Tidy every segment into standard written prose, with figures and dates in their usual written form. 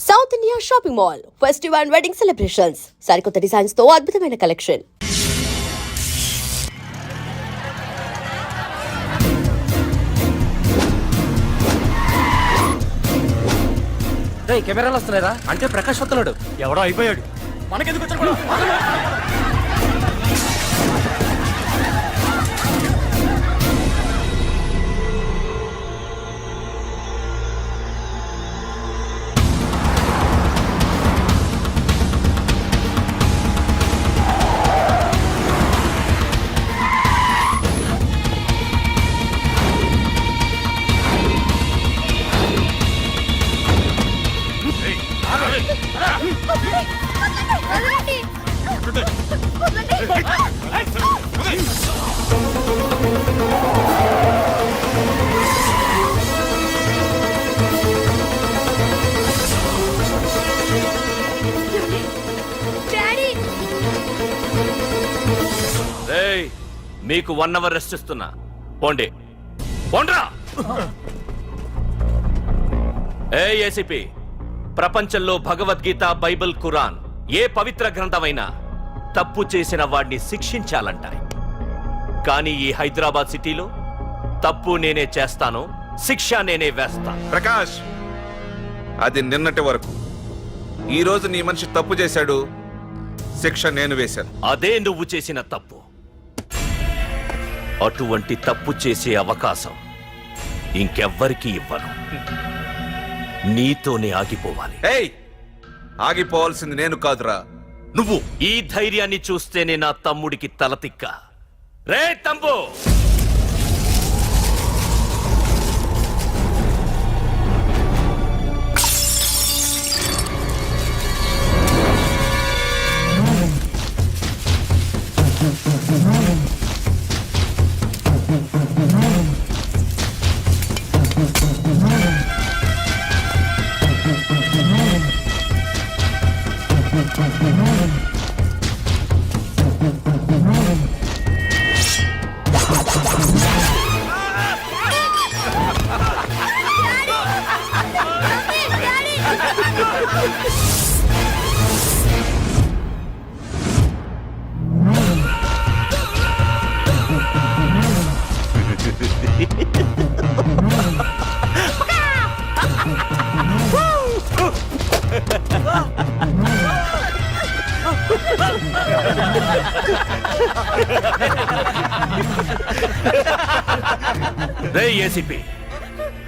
South India shopping mall festive and wedding celebrations సరికొత్త designs తో అద్భుతమైన కలెక్షన్. కెమెరాలు వస్తున్నారా అంటే ప్రకాష్ వస్తున్నాడు. ఎవడో అయిపోయాడు. మనకెందుకు వచ్చాడు? మీకు 1 అవర్ రెస్ట్ ఇస్తున్నా. పోండి పోండ్రా. ఏసీపీ, ప్రపంచంలో భగవద్గీత, బైబిల్, ఖురాన్ ఏ పవిత్ర గ్రంథమైనా తప్పు చేసిన వాడిని శిక్షించాలంటాయి. కానీ ఈ హైదరాబాద్ సిటీలో తప్పు నేనే చేస్తాను, శిక్ష నేనే వేస్తా. ప్రకాష్, అది నిన్నటి వరకు. ఈ రోజు నీ మనిషి తప్పు చేశాడు, శిక్ష నేను వేశాను. అదే నువ్వు చేసిన తప్పు. అటువంటి తప్పు చేసే అవకాశం ఇంకెవ్వరికీ ఇవ్వను. నీతోనే ఆగిపోవాలి. ఏయ్, ఆగిపోవాల్సింది నేను కాదురా, నువ్వు. ఈ ధైర్యాన్ని చూస్తేనే నా తమ్ముడికి తలతిక్క. రే తమ్ము, రే ఏసీపీ,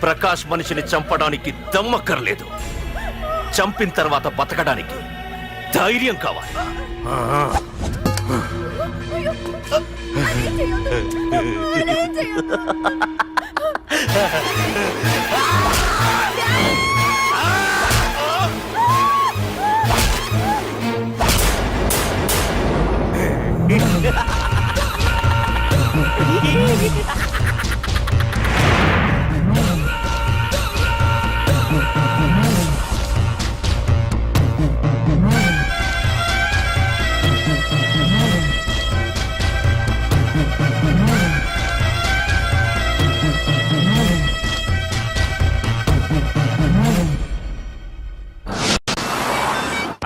ప్రకాష్ మనిషిని చంపడానికి దమ్మక్కర్లేదు, చంపిన తర్వాత బతకడానికి ధైర్యం కావాలి.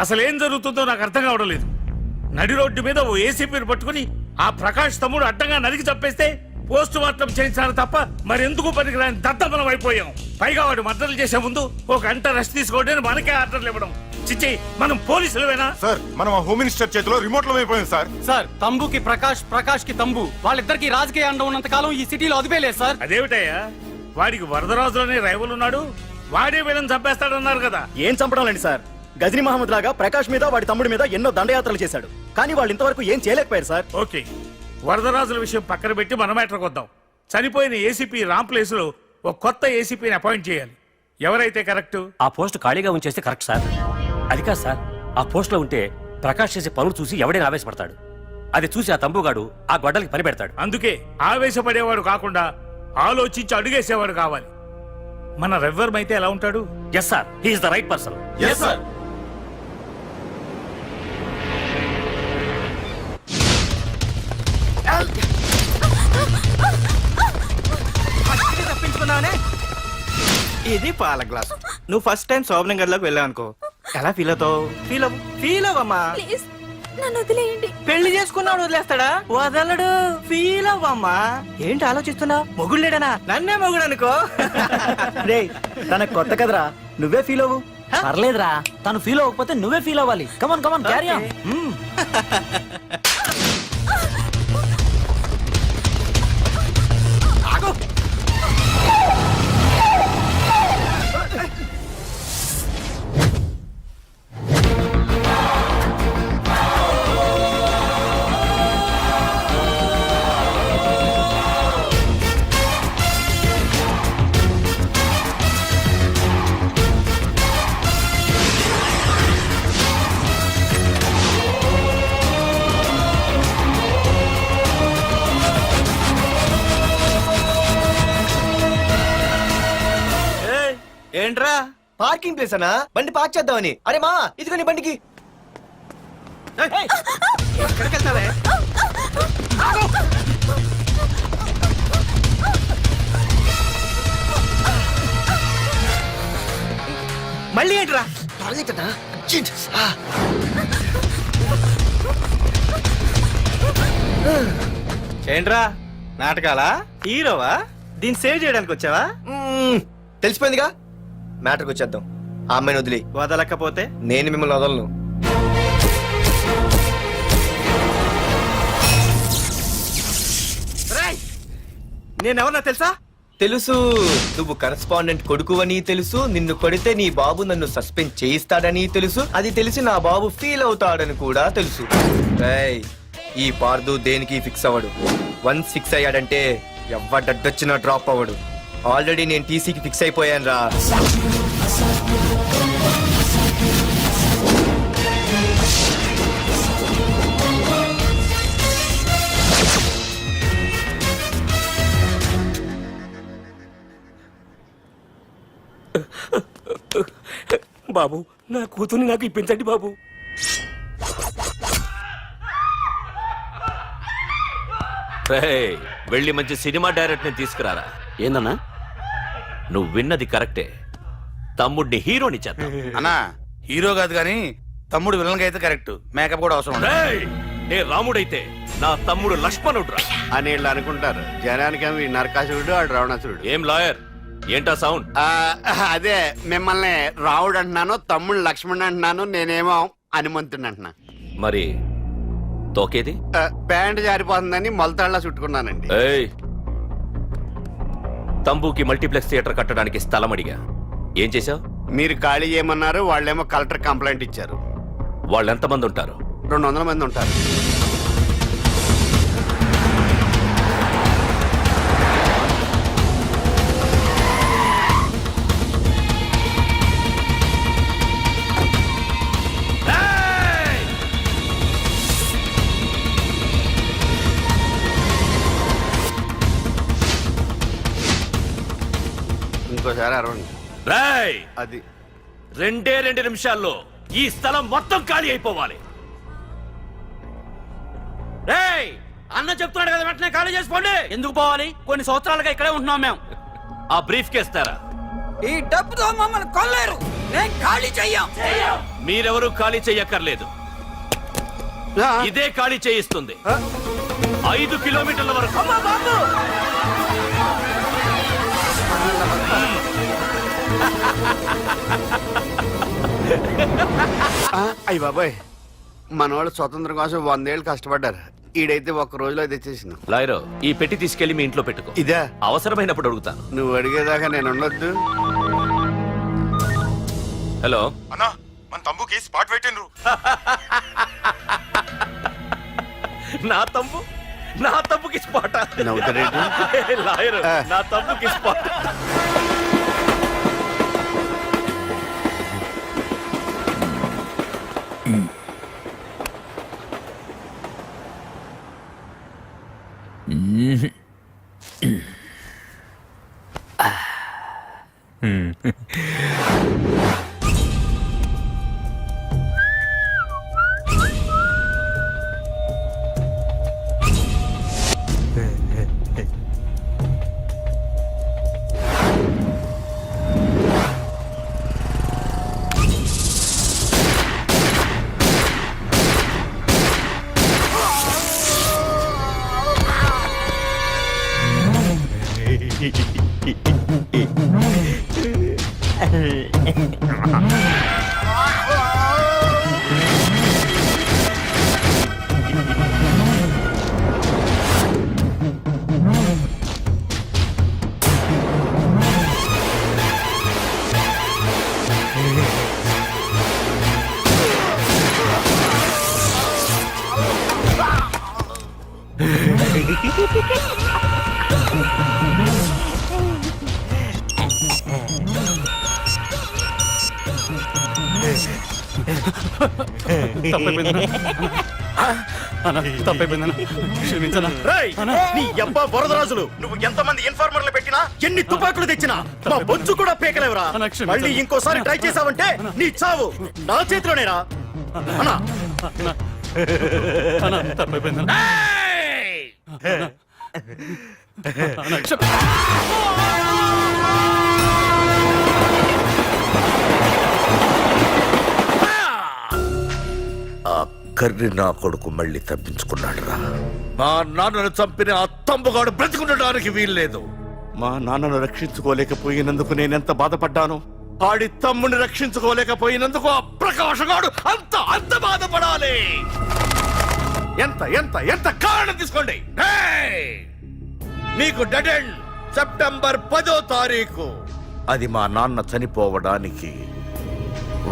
అసలేం జరుగుతుందో నాకు అర్థం కావడం లేదు. నడి రోడ్డు మీద ఓ ఏసీపీని పట్టుకుని ఆ ప్రకాష్ తమ్ముడు అడ్డంగా నరికి చంపేస్తే పోస్ట్ మార్టం చేయించాలి తప్ప మరెందుకు పనికిరాని దత్తమనం అయిపోయాం. పైగా వాడు మర్డర్లు చేసే ముందు ఒక గంట రెస్ట్ తీసుకోవడానికి మనకే ఆర్డర్లు ఇవ్వడం. చిచ్చి, మనం పోలీసులవేనా? సార్, మనం ఆ హోమ్ మినిస్టర్ చేతిలో రిమోట్ లో అయిపోయాం సార్. సార్, తంబుకి ప్రకాష్, ప్రకాష్ కి తంబు, వాళ్ళిద్దరికి రాజకీయ అండం ఉన్నంత కాలం ఈ సిటీలో అదుపేలేదు సార్. అదేమిటయ్యా, వాడికి వరదరాజులోనే రైవల్ ఉన్నాడు, వాడే వీళ్ళని చంపేస్తాడన్నారు కదా. ఏం చంపడం లేండి సార్, గజనీ మహమ్మద్ లాగా ప్రకాష్ మీద వాడి తమ్ముడి మీద ఎన్నో దండయాత్రలు చేశాడు, కానీ వాళ్ళు ఇంతవరకు ఏం చేయలేకపోయారు సార్. ఓకే, వరదరాజుల విషయం పక్కన పెట్టి మన మ్యాటర్కి వద్దాం. చనిపోయిన ఏసీపీ రామ్ ప్లేస్ లో ఒక కొత్త ఏసీపీని అపాయింట్ చేయాలి. ఎవరైతే కరెక్ట్? ఆ పోస్ట్ ఖాళీగా ఉంచేస్తే కరెక్ట్ సార్. అది కాదు సార్, ఆ పోస్ట్ లో ఉంటే ప్రకాష్ చేసే పనులు చూసి ఎవడైనా ఆవేశపడతాడు. అది చూసి ఆ తంబుగాడు ఆ గొడ్డలకి పని పెడతాడు. అందుకే ఆవేశపడేవాడు కాకుండా ఆలోచించి అడుగేసేవాడు కావాలి. మన రెవ్వర్ అయితే ఎలా ఉంటాడు? Yes sir, he is the right person. Yes sir. తప్పించుకున్నావనే ఇది పాల గ్లాస్. నువ్వు ఫస్ట్ టైం శోభనం గదిలోకి వెళ్ళావు అనుకో, ఎలా ఫీల్ అవుతావు? ఫీల్ అవ్వమ్మా. ప్లీజ్ నన్ను వదిలేయండి. పెళ్లి చేసుకున్నాడు వదిలేస్తాడా? వదలడు. ఫీల్ అవ్వమ్మా. ఏంటి ఆలోచిస్తున్నావు? మొగుడు లేడనా? నన్నే మొగుడు అనుకో. రే తనకు కొత్త కదరా, నువ్వే ఫీల్ అవ్వు. పర్లేదురా, తను ఫీల్ అవ్వకపోతే నువ్వే ఫీల్ అవ్వాలి. కమాన్ కమాన్ క్యారీ ఆన్. ఏంట్రా? పార్కింగ్ ప్లేస్ అనా? బండి పార్క్ చేద్దామని. అరే మా ఇదిగో నీ బండికి. ఎక్కడికి వెళ్తావే? మళ్ళీ ఏంట్రా? ఏంట్రా నాటకాలా? హీరోవా? దీన్ని సేవ్ చేయడానికి వచ్చావా? తెలిసిపోయిందిగా, మ్యాటర్కి వచ్చేద్దాం. ఆ అమ్మాయిని వదిలి. వదలకపోతే నేను మిమ్మల్ని వదలను. నేనెవరన్నా తెలుసా? తెలుసు, నువ్వు కరెస్పాండెంట్ కొడుకు అని తెలుసు. నిన్ను కొడితే నీ బాబు నన్ను సస్పెండ్ చేయిస్తాడని తెలుసు. అది తెలిసి నా బాబు ఫీల్ అవుతాడని కూడా తెలుసు. రేయ్, ఈ పార్దు దేనికి ఫిక్స్ అవ్వడు. వన్స్ ఫిక్స్ అయ్యాడంటే ఎవ్వడడ్డొచ్చినా డ్రాప్ అవ్వడు. ఆల్రెడీ నేను టీసీకి ఫిక్స్ అయిపోయాను రా. బాబు, నా కూతుర్ని నాకు ఇప్పించండి బాబు. రేయ్, వెళ్ళి మంచి సినిమా డైరెక్ట్ ని తీసుకురారా. ఏందన్నా? నువ్వు విన్నది కరెక్టే. తమ్ముడిని హీరోని చేద్దాం. అన్నా హీరో కాదు కానీ తమ్ముడు విలన్ అయితే కరెక్ట్. మేకప్ కూడా అవసరం ఉండదు. రేయ్, నే రాముడైతే నా తమ్ముడు లక్ష్మణుడు అని వీళ్ళు అనుకుంటారు. జనానికేమో ఈ నరకాసురుడు ఆడు రావణాసురుడు. ఏం లాయర్, ఏంటా సౌండ్? అదే మిమ్మల్ని రావుడు అంటున్నాను, తమ్ముడు లక్ష్మణ్ అంటున్నాను, నేనేమో హనుమంతుడు అంటున్నా. మరి తోకేది? ప్యాంట్ జారిపోతుందని మొలతాళ్ళ చుట్టుకున్నానండి. ఏయ్, తంబుకి మల్టీప్లెక్స్ థియేటర్ కట్టడానికి స్థలం అడిగా. ఏం చేశావు? మీరు ఖాళీ చేయమన్నారు, వాళ్ళేమో కలెక్టర్ కంప్లైంట్ ఇచ్చారు. వాళ్ళు ఎంతమంది ఉంటారు? 200 మంది ఉంటారు. ఇంకోసారి అరవండి. రేయ్, అది 2 నిమిషాల్లో ఈ స్థలం మొత్తం ఖాళీ అయిపోవాలి. రేయ్, అన్న చెప్తున్నాడు కదా, వెంటనే ఖాళీ చేసుకోండి. ఎందుకు పోవాలి? కొన్ని సంవత్సరాలుగా ఇక్కడే ఉంటున్నాం మేము. ఆ బ్రీఫ్ కేస్తారా? ఈ డబ్బుతో మమ్మల్ని కొల్లేరు. నేను ఖాళీ చెయ్యం. మీరెవరూ ఖాళీ చెయ్యక్కర్లేదు. ఇదే ఖాళీ చేయిస్తుంది. 5 కిలోమీటర్ల వరకు. అయ్య బాబాయ్, మన వాళ్ళు స్వతంత్రం కోసం 100 ఏళ్ళు కష్టపడ్డారు. ఈడైతే ఒక్క రోజులో తెచ్చేసిన. లాయరో, ఈ పెట్టి తీసుకెళ్లి మీ ఇంట్లో పెట్టుకో. ఇదే అవసరమైనప్పుడు అడుగుతాను. నువ్వు అడిగేదాకా నేను ఉండొద్దు. హలో అన్నా, మన తమ్ముకి స్పాట్ పెట్టిండ్రు. నా తమ్ముకి స్పాట్. నవ్వుతారేంటి? లాయరు, నా తమ్ముకి స్పాట్. రేయ్, నీ యబ్బా బురదరాజులు నువ్వు ఎంతమంది ఇన్ఫార్మర్లు పెట్టినా ఎన్ని తుపాకులు తెచ్చినా మా బొచ్చు కూడా పీకలేవురా. మళ్ళీ ఇంకోసారి ట్రై చేసావంటే నీ చావు నా చేతిలోనేరా. అన్నా ఆ కర్రి నా కొడుకు మళ్ళీ తప్పించుకున్నాడు రా. మా నాన్నను చంపిన ఆ తంబుగాడు బ్రతికుండడానికి వీల్లేదు. మా నాన్నను రక్షించుకోలేకపోయినందుకు నేనెంత బాధపడ్డాను. ఆడి తమ్ముని రక్షించుకోలేకపోయినందుకు ఆ ప్రకాశగాడు అంత బాధపడాలి. ఎంత ఎంత ఎంత కారణం తీసుకోండి. మీకు డెడ్ ఎండ్ సెప్టెంబర్ 10వ తారీఖు. అది మా నాన్న చనిపోవడానికి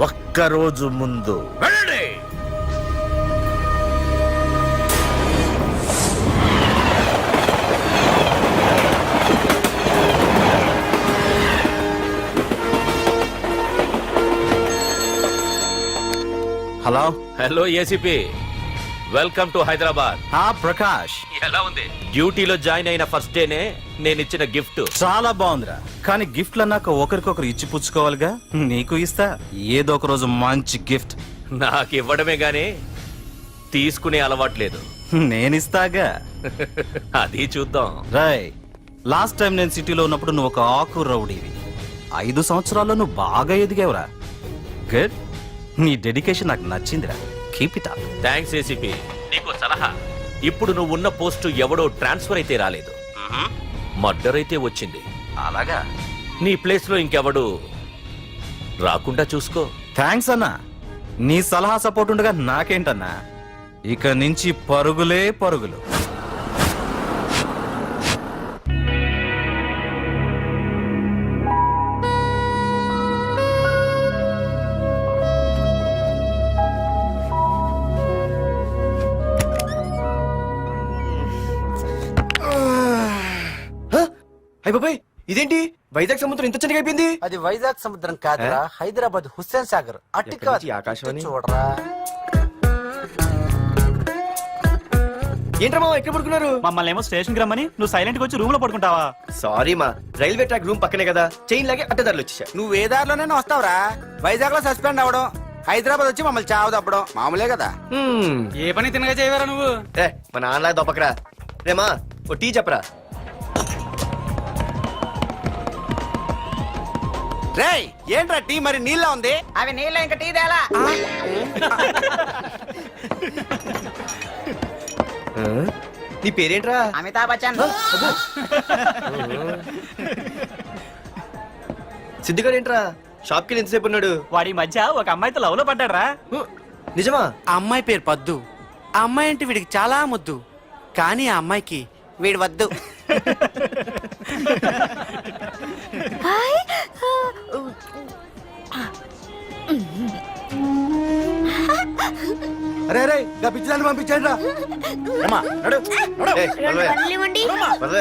ఒక్కరోజు ముందు. వెళ్ళండి. Hello hello ACP, welcome to Hyderabad. Prakash, ఎలా ఉంది? డ్యూటీలో జాయిన్ అయిన ఫస్ట్ డేనే నేను ఇచ్చిన గిఫ్ట్. చాలా బాగుందిరా. కానీ గిఫ్ట్లు అన్నాక ఒకరికొకరు ఇచ్చి పుచ్చుకోవాలిగా. నీకు ఇస్తా ఏదో ఒక రోజు మంచి గిఫ్ట్. నాకు ఇవ్వడమే గానీ తీసుకునే అలవాట్లేదు. నేనిస్తాగా. అది చూద్దాం. రాయ్, లాస్ట్ టైం నేను సిటీలో ఉన్నప్పుడు నువ్వు ఒక ఆకు రౌడీవి. 5 సంవత్సరాల్లో నువ్వు బాగా ఎదిగావురా. గుడ్. నీ డెడికేషన్ నాకు నచ్చిందిరా. Keep it up. Thanks ACP. నీకు సలహా. ఇప్పుడు నువ్వు ఉన్న పోస్టు ఎవడో ట్రాన్స్ఫర్ అయితే రాలేదు, మర్డర్ అయితే వచ్చింది. అలాగా? నీ ప్లేస్ లో ఇంకెవడు రాకుండా చూసుకో. థ్యాంక్స్ అన్నా. నీ సలహా సపోర్ట్ ఉండగా నాకేంటన్నా. ఇక నుంచి పరుగులే పరుగులు. అయ్య బాబాయ్, ఇదేంటి వైజాగ్ సముద్రం ఇంత చిన్నగా అయిపోయింది? అది వైజాగ్ సముద్రం కాదురా, హైదరాబాద్ హుస్సేన్ సాగర్. అట్టి కాదు, ఆకాశవాణి చూడరా. ఏంట్రా మామ ఎక్కడ పడుకున్నారు? మమ్మల్ని ఏమో స్టేషన్ కి రమ్మని నువ్వు సైలెంట్ గా వచ్చి రూమ్ లో పడుకుంటావా? సారీ మా, రైల్వే ట్రాక్ రూమ్ పక్కనే కదా, చైన్ లాగే అడ్డదారులు వచ్చేసా. నువ్వు ఏ దారిలోనే వస్తావురా. వైజాగ్ లో సస్పెండ్ అవ్వడం, హైదరాబాద్ వచ్చి మమ్మల్ని చావు తప్పడం మామూలే కదా. ఏ పని తినగా చేయవరా నువ్వు? మా నాన్నలా దొప్పకరా. రేమా ఓ టీ చెప్పరా. రేయ్, ఏంట్రా టీ మరి నీళ్ళ ఉంది? అవి నీళ్ళ ఇంకా టీ తేలా. నీ పేరేంట్రా? అమితాబ్ బచ్చన్. సిద్ధిగాడు ఏంట్రా షాప్ కి ఎంతసేపు ఉన్నాడు? వాడి మధ్య ఒక అమ్మాయితో లవ్ లో పడ్డాడ్రా. నిజమా? ఆ అమ్మాయి పేరు పద్దు. ఆ అమ్మాయి అంటే వీడికి చాలా ముద్దు, కానీ ఆ అమ్మాయికి వీడు వద్దు. అరే అరే గా పిచ్చిదాన్ని పంపించండి రా.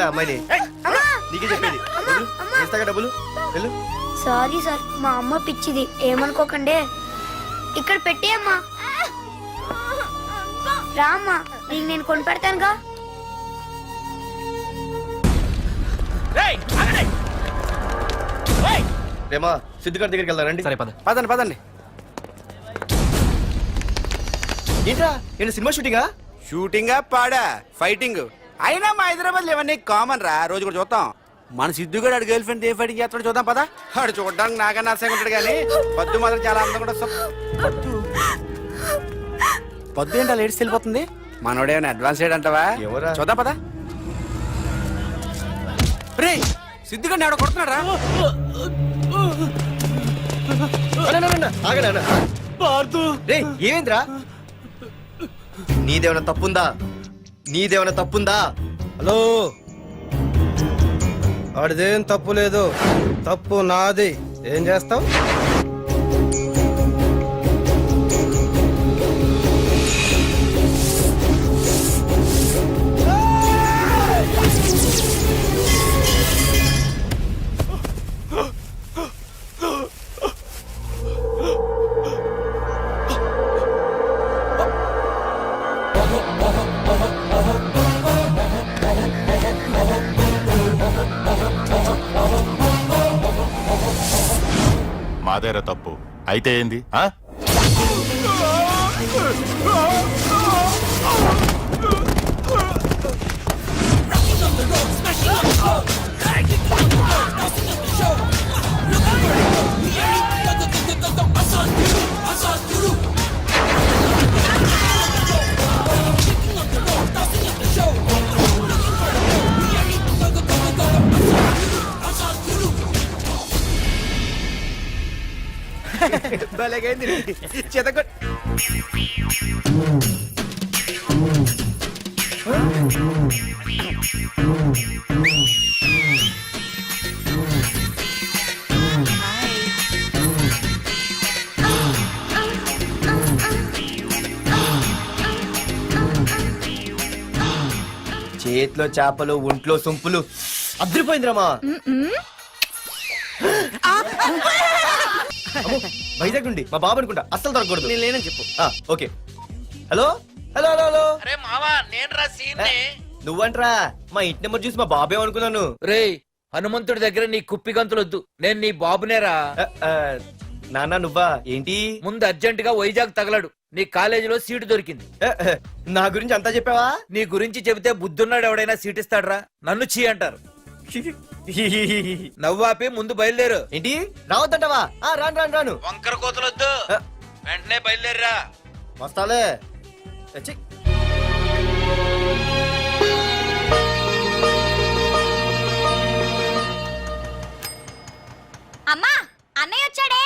అమ్మాయిని నీకే చెప్పేది. ఇస్తాగా డబ్బులు. వెళ్ళు. సారీ సార్, మా అమ్మ పిచ్చిది, ఏమనుకోకండి. ఇక్కడ పెట్టేయమ్మా. రామ్మా, నీకు నేను కొని పెడతానుగా. రేమా సిద్ధిగాడి దగ్గరికి వెళ్దానండి. సరే పద. పదండి పదండి. ఏంట్రా ఏంటి సినిమా షూటింగా? షూటింగ్ పాడా ఫైటింగ్ అయినా మా హైదరాబాద్ ఇవన్నీ కామన్ రా, రోజు కూడా చూద్దాం. మన సిద్ధుగాడు ఆడు గర్ల్ ఫ్రెండ్ ఏ ఫైటింగ్ చేస్తాడు చూద్దాం పదా. ఆడు చూడడానికి నాకన్నా అసహ్యంగా ఉంటాడు కానీ పద్దు మాత్రం చాలా అందంగా ఉంటుంది. పద్దు ఏంటి అలా ఏడ్స్ వెళ్ళిపోతుంది? మనోడేమైనా అడ్వాన్స్ అంటావా? ఎవరా? చూద్దాం పదా. రే సిద్ధుగాడిని ఆడ కొడుతున్నాడు రా. ఏమేంద్రా? నీదేమైనా తప్పుందా? నీదేమైనా తప్పుందా? హలో, ఆడిదేం తప్పు లేదు. తప్పు నాది. ఏం చేస్తావు? నాదేరా తప్పు. అయితే ఏంది ఆ? భలేగైంది చితకొ చేతిలో చేపలు ఒంట్లో సొంపులు అద్రిపోయిందిరామా. వైజాగ్ నుండి మా బాబు అనుకుంటా, అస్సలు దొరకకూడదు. నేను లేనని చెప్పు. Okay. Hello hello hello hello. అరే మావా నేను రా సీన్ నువ్వంట్రా? మా ఇంటి నెంబర్ చూసి మా బాబే అనుకున్నాను. రే హనుమంతుడి దగ్గర నీ కుప్పి గంతులొద్దు, నేను నీ బాబునేరా. నాన్న నువ్వా? ఏంటి ముందు అర్జెంట్ గా వైజాగ్ తగలడు, నీ కాలేజీలో సీటు దొరికింది. నా గురించి అంతా చెప్పావా? నీ గురించి చెబితే బుద్ధున్నాడు ఎవడైనా సీట్ ఇస్తాడ్రా, నన్ను చీ అంటారు. నవ్వాపి ముందు బయలుదేరు. ఏంటి రావద్దంటావా? రాను రాను రాను. వంకర కోతలొద్దు, వెంటనే బయలుదేరరా. వస్తాలే. ఛీ. అమ్మా అన్నయ్య వచ్చాడే.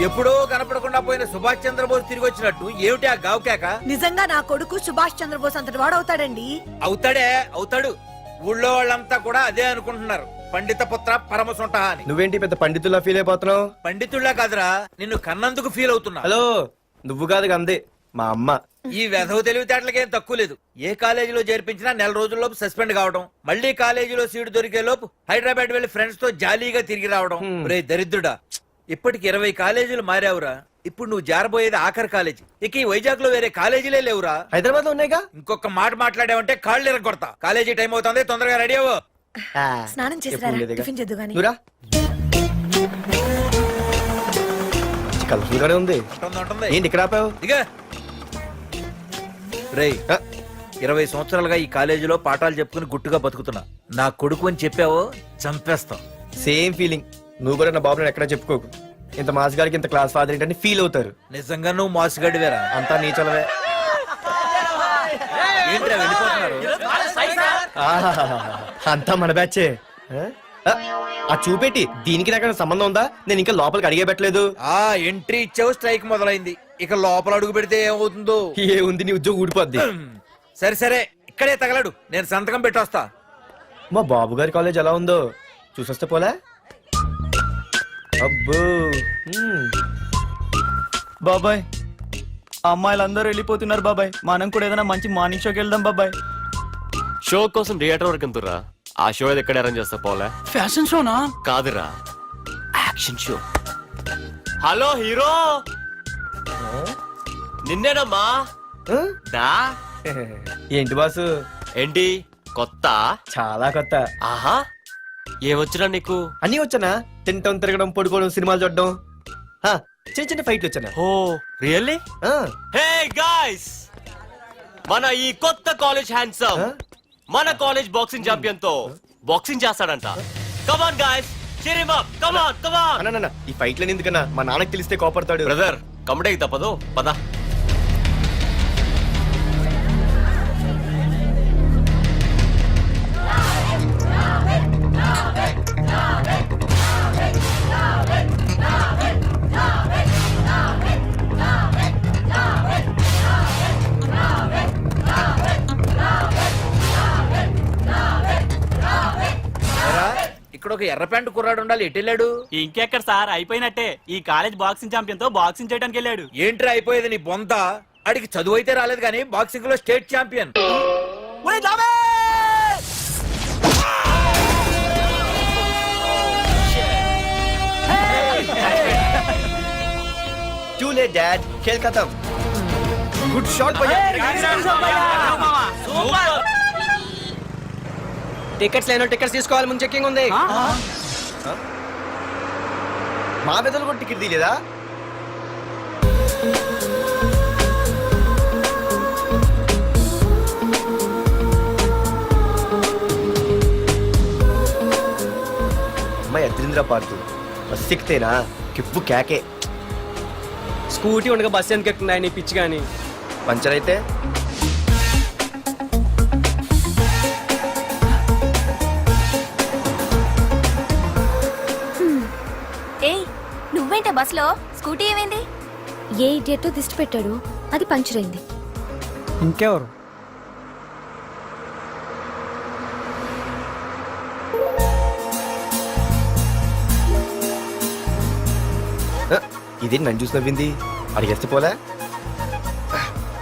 ఎప్పుడో కనపడకుండా పోయిన సుభాష్ చంద్రబోస్ తిరిగి వచ్చినట్టు ఏమిటి ఆ గావుకేక? నిజంగా నా కొడుకు సుభాష్ చంద్రబోస్ అంతటి వాడు అవుతాడండి. అవుతాడే అవుతాడు, ఊళ్ళో వాళ్ళంతా కూడా అదే అనుకుంటున్నారు. పండిత పుత్ర పరమసుంట అని. నువ్వేంటి పెద్ద పండితుల్లా ఫీల్ అయిపోతున్నావు? పండితుళ్ళ కాదురా, నిన్ను కన్నందుకు ఫీల్ అవుతున్నా. హలో, నువ్వు కాదు అందే మా అమ్మ. ఈ వెధవ తెలివితేటలకేం తక్కువ లేదు. ఏ కాలేజీలో చేర్పించినా నెల రోజుల్లోపు సస్పెండ్ కావడం, మళ్ళీ కాలేజీలో సీటు దొరికే లోపు హైదరాబాద్ వెళ్లి ఫ్రెండ్స్ తో జాలీగా తిరిగి రావడం. రే దరిద్రుడా, ఇప్పటికి 20 కాలేజీలు మారావురా. ఇప్పుడు నువ్వు జారబోయేది ఆఖరి కాలేజీ. ఇక ఈ వైజాగ్ లో వేరే కాలేజీలే లేవురా. హైదరాబాద్ లో ఉన్నాయిగా. ఇంకొక మాట మాట్లాడావంటే కాళ్ళు ఎరగొడతా. కాలేజీ టైం అవుతుంది, తొందరగా రెడీ అవ్వు. స్నానం చేసి టిఫిన్ చేద్దు గాని. కలర్ఫుల్ గానే ఉంది. ఉంటుంది. ఏంటి ఇక్కడ ఆపావు? ఇక రేయ్, 20 సంవత్సరాలుగా ఈ కాలేజీలో పాఠాలు చెప్పుకుని గుట్టుగా బతుకుతున్నా. నా కొడుకు అని చెప్పావో చంపేస్తాం. Same feeling. నువ్వు కూడా నా బాబు నేను ఎక్కడా చెప్పుకోకు. ఇంత మాస్ గారికి ఇంత క్లాస్ ఫాదర్ ఏంటని ఫీల్ అవుతారు. నిజంగా నువ్వు మోసగాడివేరా. అంతా నీచలవే. ఏంట్రా వెళ్ళిపోతున్నారు? అంతా మన బ్యాచే. ఆ చూపెట్టి దీనికి నాకు సంబంధం ఉందా? నేను ఇంకా లోపలికి అడిగే పెట్టలేదు. ఆ ఎంట్రీ ఇచ్చావు, స్ట్రైక్ మొదలైంది. ఇక లోపల అడుగు పెడితే ఏమవుతుందో. ఏ ఉంది, నీ ఉద్యోగం ఊడిపోద్ది. సరే సరే, ఇక్కడే తగలడు, నేను సంతకం పెట్టొస్తా. మా బాబు గారి కాలేజ్ ఎలా ఉందో చూసొస్తే పోలే. అబ్బో. బాబాయ్, అమ్మాయిలందరూ వెళ్ళిపోతున్నారు బాబాయ్. మనం కూడా ఏదైనా మంచి మార్నింగ్ షోకి వెళ్దాం బాబాయ్. షో కోసం థియేటర్ వరకు ఎంతురా? ఆ షో ఏది ఎక్కడ అరేంజ్ చేస్తా పోలే? ఫ్యాషన్ షోనా? కాదురా, యాక్షన్ షో. హలో హీరో, నిన్నేనమ్మా. దా. ఏంటి బాసు? ఏంటి కొత్త? చాలా కొత్త. ఆహా, ఏమొచ్చినా నీకు? అన్నీ వచ్చానా? తింటం, తిరగడం, పడుకోవడం, సినిమాలు చూడడం, చిన్న చిన్న ఫైట్లు వచ్చానా? ఓ రియల్లీ? హే గాయ్స్, మన ఈ కొత్త కాలేజ్ హ్యాండ్సమ్ మన కాలేజ్ బాక్సింగ్ ఛాంపియన్ తో బాక్సింగ్ చేస్తాడంట. Come on guys, cheer him up. Come on, come on. అన్న ఈ ఫైట్లని ఎందుకన్నా? మా నాన్నకి తెలిస్తే కోపడతాడు. బ్రదర్, కమడేకి తప్పదు, పద. ఇక్కడ ఒక ఎర్ర ప్యాంటు కుర్రాడు ఉండాలి, ఎటు వెళ్ళాడు? ఇంకెక్కడ సార్, అయిపోయినట్టే. ఈ కాలేజ్ బాక్సింగ్ ఛాంపియన్ తో బాక్సింగ్ చేయడానికి వెళ్ళాడు. ఏంట్రా అయిపోయేది నీ బొంత? అడిగి చదువు అయితే రాలేదు కానీ బాక్సింగ్ లో state champion. Too late, Dad. खेल खत्म. Good shot, भैया. టికెట్స్ లేనో టికెట్స్ తీసుకోవాలి, ముందు చెక్కింగ్ ఉంది. మా పెద్దలు కూడా టికెట్ తీయలేదా? అమ్మాయి అద్రింద్ర పార్తు బస్ ఎక్కితేనా కిప్పు కేకే. స్కూటీ ఉండగా బస్సు ఎందుకు ఎక్కుతున్నాయి నీ పిచ్చి కానీ? పంచర్ అయితే ఏయ్ నువ్వేంటే బస్సులో? స్కూటీ ఏమైంది? ఏ ఇడియట్ దిష్టి పెట్టాడు, అది పంచర్ అయింది. ఇంకెవరు? ఇదేంటి నన్ను చూసి నవ్వింది? అడిగేస్తే పోలే.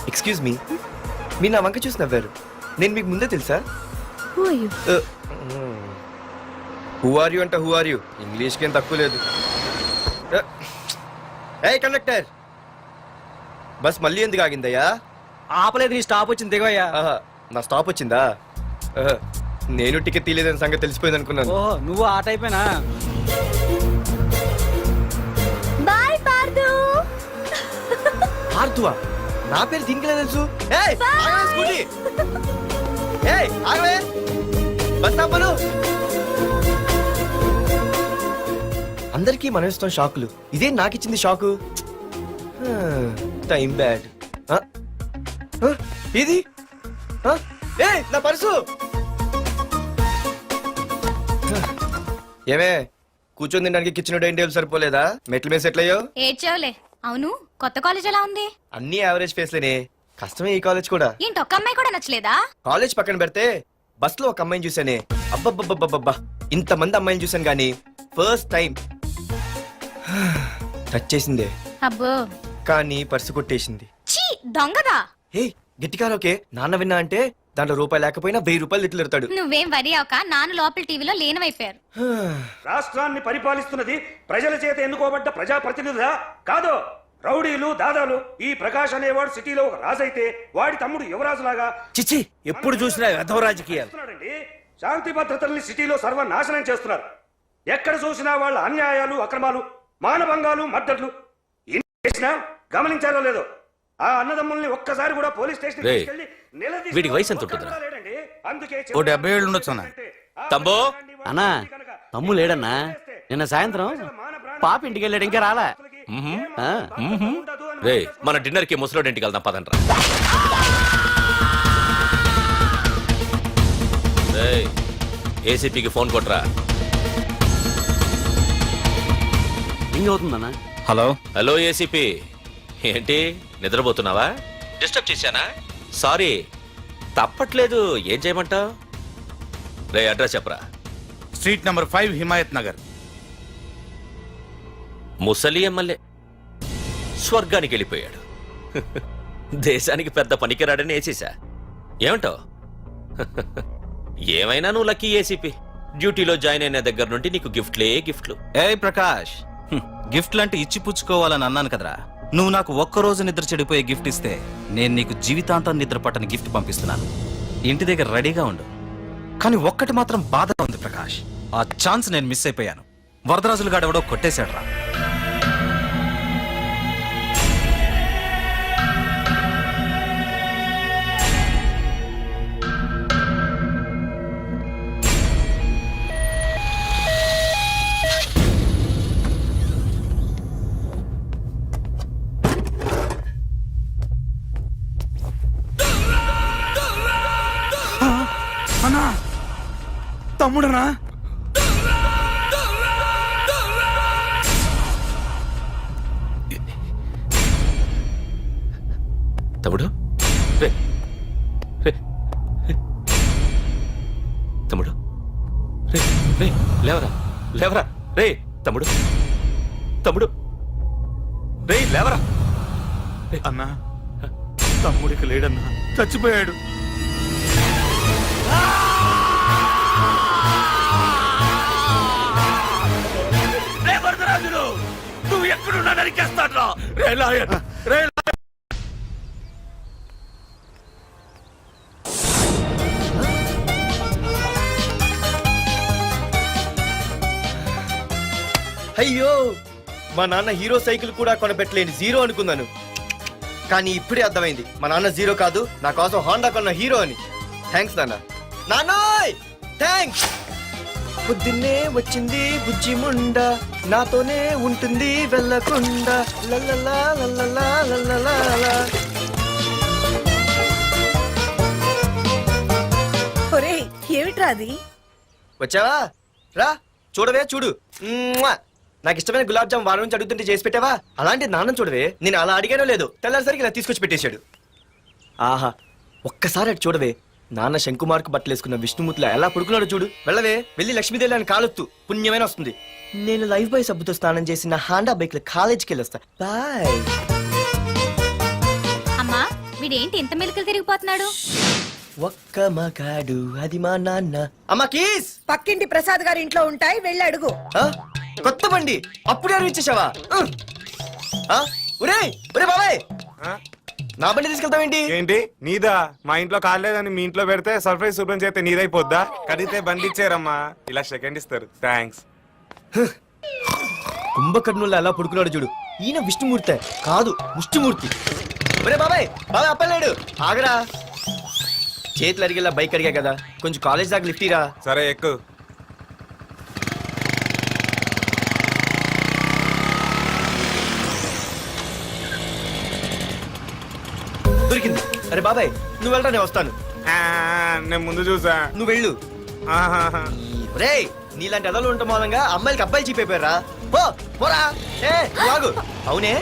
ఎక్స్క్యూజ్ మీ, మీరు నా వంక చూసి నవ్వారు. నేను మీకు ముందే తెలుసా? Who are you? Who are you అంటే హూ ఆర్ యూ, ఇంగ్లీష్కి ఏం తక్కువ లేదు. ఏ కండక్టర్, బస్ మళ్ళీ ఎందుకు ఆగిందయ్యా? ఆపలేదు, నీ స్టాప్ వచ్చింది దిగవయ్యా. ఆహా, నా స్టాప్ వచ్చిందా? ఆహా, నేను టికెట్ తీయలేదని సంగతి తెలిసిపోయింది అనుకున్నాను. ఓహో, నువ్వు ఆ టైపేనా? బాయ్ పార్దు. ఆర్తువా? నా పేరు దీనికిలే తెలుసు. ఏయ్, ఆగవే స్కూటీ. ఏయ్, ఆగవే. బస్ ఆపను. అందరికీ మనం ఇస్తాం షాకులు, ఇదే నాకు ఇచ్చింది షాకు. Time bad. ఇది ఏయ్, నా పర్సు. ఏమే, కూర్చొని తినడానికి కిచెన్ డైనింగ్ టేబుల్ సరిపోలేదా? మెట్ల మీద సెట్ అయ్యో. ఏడ్చావులే. అవును, కొత్త కాలేజ్ ఎలా ఉంది? అన్ని యావరేజ్ ఫేస్లేనే, కష్టమే ఈ కాలేజ్ కూడా. ఏంటి ఒక్క అమ్మాయి కూడా నచ్చలేదా? కాలేజ్ పక్కన పెడితే బస్ లో ఒక అమ్మాయిని చూసానే, అబ్బబ్బబ్బబ్బబ్బా, ఇంతమంది అమ్మాయిని చూసాను గానీ ఫస్ట్ టైం టచ్ చేసిందే. అబ్బో, కానీ పర్సు కొట్టేసింది. చీ దొంగదా. హే, గట్టిగా ఓకే, నాన్న విన్నా అంటే దాంట్లో రూపాయి లేకపోయినా 1000 రూపాయలు తిట్లు. నువ్వేం వరి అవక, నాన్న లోపల టీవీలో లేనవైపోయారు. రాష్ట్రాన్ని పరిపాలిస్తున్నది ప్రజల చేత ఎన్నుకోబడ్డ ప్రజాప్రతినిధులా కాదు, రౌడీలు దాదాలు. ఈ ప్రకాష్ అనేవాడు సిటీలో ఒక రాజైతే వాడి తమ్ముడు యువరాజులాగా చిచ్చి, ఎప్పుడు చూసినా వెధవ రాజకీయాలు. చేస్తున్నాడండి. శాంతి భద్రతల్ని సిటీలో సర్వనాశనం చేస్తున్నారు. ఎక్కడ చూసినా వాళ్ళ అన్యాయాలు, అక్రమాలు, మానభంగాలు, మద్దతులు. ఇన్ని చేసినా గమనించాలో లేదో, ఆ అన్నదమ్ముల్ని ఒక్కసారి కూడా పోలీస్ స్టేషన్ వీడికి వయసు ఎంత ఉంటుందిరా? ఓ 70 ఏళ్ళు ఉండొచ్చు అన్న. తమ్ముడు అన్నా, తమ్ము లేడన్నా. నిన్న సాయంత్రం పాప ఇంటికి వెళ్ళాడు, ఇంకా రాలా. రే, మన డిన్నర్ కి ముసలోడి ఇంటికి వెళ్దాం పదండ్రా. ఏసీపీకి ఫోన్ కొట్రా. అవుతుందన్నా. హలో హలో ఏసీపీ, ఏంటి నిద్రపోతున్నావా? డిస్టర్బ్ చేశానా? సారీ, తప్పట్లేదు. ఏం చేయమంటావు? రే, అడ్రస్ చెప్పరా. Street number 5 Himayat Nagar. ముసలి ఎమ్మెల్యే స్వర్గానికి వెళ్ళిపోయాడు. దేశానికి పెద్ద పనికిరాడని వేసేసా. ఏమంటావు? ఏమైనా నువ్వు లక్కీ ఏసీపీ. డ్యూటీలో జాయిన్ అయిన దగ్గర నుండి నీకు గిఫ్ట్లు. ఏ ప్రకాష్, గిఫ్ట్లు అంటే ఇచ్చి పుచ్చుకోవాలని అన్నాను కదరా. నువ్వు నాకు ఒక్కరోజు నిద్ర చెడిపోయే గిఫ్ట్ ఇస్తే నేను నీకు జీవితాంతం నిద్ర పట్టని గిఫ్ట్ పంపిస్తున్నాను. ఇంటి దగ్గర రెడీగా ఉండు. కానీ ఒక్కటి మాత్రం బాధగా ఉంది ప్రకాష్, ఆ ఛాన్స్ నేను మిస్ అయిపోయాను. వరదరాజులు గాడెవడో కొట్టేశాడు రా. అన్నా, తమ్ముడనా? తమ్ముడు, రే రే తమ్ముడు, రే రే లేవరా రే తమ్ముడు, రే లేవరా. అన్నా, తమ్ముడికి లేడన్నా, చచ్చిపోయాడు. నువ్వు ఎక్కడున్నా నరికేస్తాడ్రా. రే లాయర్, రే అయ్యో, మా నాన్న హీరో సైకిల్ కూడా కొనపెట్టలేని జీరో అనుకున్నాను. కానీ ఇప్పుడే అర్థమైంది మా నాన్న జీరో కాదు, నా కోసం హోండా కొన్న హీరో అని. థ్యాంక్స్ నాన్న. నాన్నోయ్ థ్యాంక్స్. పొద్దున్నే వచ్చింది బుజ్జి ముండ, నాతోనే ఉంటుంది వెళ్ళకుండా. లల్లలా లల్లలా లల్లలా. ఒరేయ్ ఏమిట్రా అది? వచ్చావా? రా చూడవే చూడు. మ్మ్వా! నాకు ఇష్టమైన గులాబ్ జామ్ వారం నుంచి అడుగుతుంటే చేసి పెట్టావా? అలాంటి నాన్న చూడవే, నేను అలా అడిగానో లేదు, తెల్లారిసరికి ఇలా తీసుకొచ్చి పెట్టేశాడు. ఆహా ఒక్కసారి అటు చూడవే, నాన్న శంకుమార్కు బట్టలేసుకున్న విష్ణుమూర్తిలా ఎలా పడుకున్నాడు చూడు. వెళ్ళవే, వెళ్ళి లక్ష్మీదేవి అని కాలొత్తు, పుణ్యమైన వస్తుంది. నేను లైఫ్ బాయ్ సబ్బుతో స్నానం చేసి నా హాండా బైక్ లో కాలేజీకి వెళ్ళొస్తా. బాయ్. అమ్మా వీడేంటి ఇంత మెలికలు తిరిగిపోతున్నాడు? ఒక్క మగాడు అది మా నాన్న. అమ్మా కీస్. పక్కింటి ప్రసాద్ గారి ఇంట్లో ఉంటాయి, వెళ్ళి అడుగు. ఆ? కొత్త బండి అప్పుడే ఇచ్చేసావా? ఒరే ఒరే బాబాయ్, నా బండి తీసుకెళ్తావేంటి? ఏంటి నీదా? మా ఇంట్లో కాలేదని మీ ఇంట్లో పెడితే సర్ప్రైజ్ శుభ్రం చేస్తే నీదైపోద్దా? కడిగితే బండి ఇచ్చారమ్మా, ఇలా సెకండ్ ఇస్తారు. థ్యాంక్స్. కుంభకర్ణుల్లో ఎలా పడుకున్నాడు చూడు. ఈయన విష్ణుమూర్తి కాదు, ముష్టిమూర్తి. ఒరే బాబాయ్ బాబాయ్ అప్పలేడు, ఆగరా. చేతులు అడిగేలా బైక్ అడిగా కదా, కొంచెం కాలేజ్ దాకా లిఫ్ట్ ఇరా. సరే ఎక్కు. దొరికింది. అరే బాబాయ్ నువ్వు వెళ్ళరా, నేను వస్తాను. నేను ముందు చూసా. నువ్వు వెళ్ళు. రే నీలాంటి ఎదలు ఉండటం మూలంగా అమ్మాయిలకి అబ్బాయిలు చీపైపోయారా? పో పోరా. ఏ నువ్వు ఆగు. అవునే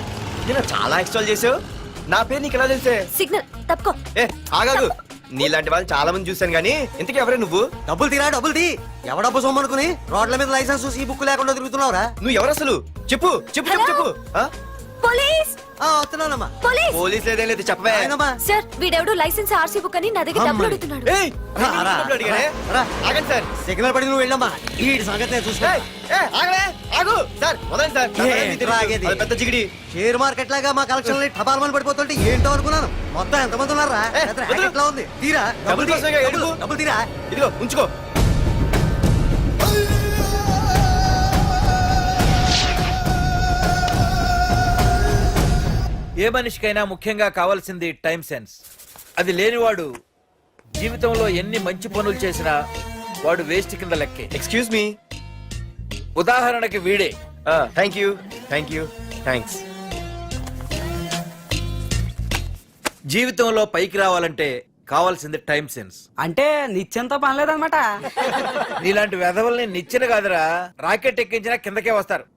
నేను చాలా ఎక్స్ట్రాల్ చేసావు, నా పేరు నీకు ఎలా తెలిసే? సిగ్నల్ తప్పుకో. ఏ ఆగాగు. నీలాంటి వాళ్ళు చాలా మంది చూశాను గానీ ఇంతకీ ఎవరే నువ్వు? డబ్బులు తీరా డబ్బులు తీ. ఎవడబ్బు సొమ్మనుకుని రోడ్ల మీద లైసెన్స్ ఈ బుక్ లేకుండా తిరుగుతున్నావురా? నువ్వు ఎవరు అసలు? చెప్పు చెప్పు చెప్పు చెప్పు. ఆ? పోలీస్ వస్తున్నానమ్మా. పోలీస్. పోలీస్ లేదేం లేదు, చెప్పవే. సార్ వీడెవడో లైసెన్స్ ఆర్సీ బుక్ అని నా దగ్గర డబ్బులు అడుగుతున్నాడు. ఏయ్, నేను డబ్బులు అడిగానే? ఆగండి సార్. సిగ్నల్ పడి నువ్వు వెళ్ళమ్మా, ఈ సంగతి చూసుకో. ఏయ్, ఏయ్, ఆగలే, ఆగు. సార్ వదండి సార్. అది పెద్ద జిగిడి. షేర్ మార్కెట్ లాగా మా కలెక్షన్ టపాల్మని పడిపోతుంటే ఏంటో అనుకున్నాను. మొత్తం ఎంతమంది ఉన్నారా? ఎట్లా ఉంది? తీరా డబ్బులు కోసమేగా ఎడుగు. డబ్బులు తీరా. ఇదిగో ఉంచుకో. ఏ మనిషికైనా ముఖ్యంగా కావాల్సింది టైం సెన్స్. అది లేనివాడు జీవితంలో ఎన్ని మంచి పనులు చేసినా వాడు వేస్ట్ కింద లెక్కే. Excuse me. ఉదాహరణకి వీడే. Thank you thank you thanks. జీవితంలో పైకి రావాలంటే కావాల్సింది టైం సెన్స్. అంటే నిత్యంతో పనిలేదన్నమాట. నీలాంటి వెధవల్ని నిచ్చెన కాదురా, రాకెట్ ఎక్కించినా కిందకే వస్తారు.